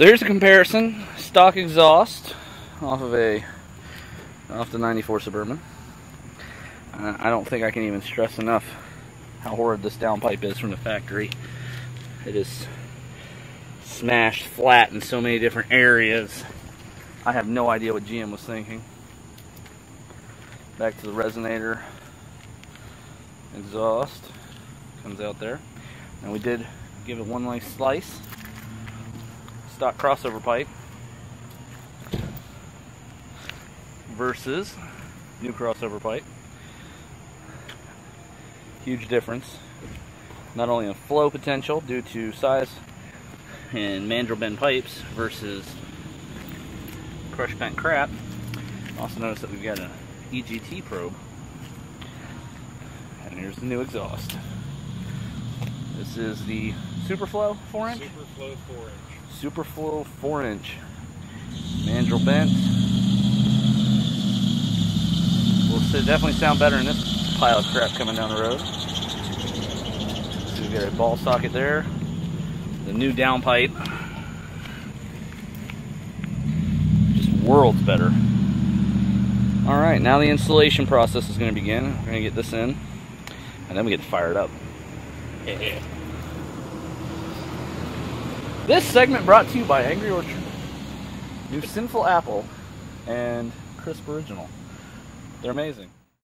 So here's a comparison. Stock exhaust off the 94 Suburban. I don't think I can even stress enough how horrid this downpipe is from the factory. It is smashed flat in so many different areas. I have no idea what GM was thinking. Back to the resonator exhaust. Comes out there. And we did give it one nice slice. Stock crossover pipe versus new crossover pipe. Huge difference, not only in flow potential due to size and mandrel bend pipes versus crush bent crap. Also notice that we've got an EGT probe, and here's the new exhaust. This is the SuperFlow 4-inch? SuperFlow 4-inch. SuperFlow 4-inch. Mandrel bent. Will definitely sound better in this pile of crap coming down the road. So we've got a ball socket there. The new downpipe. Just worlds better. Alright, now the installation process is going to begin. We're going to get this in, and then we get to fire it up. This segment brought to you by Angry Orchard. New Sinful Apple and Crisp Original. They're amazing.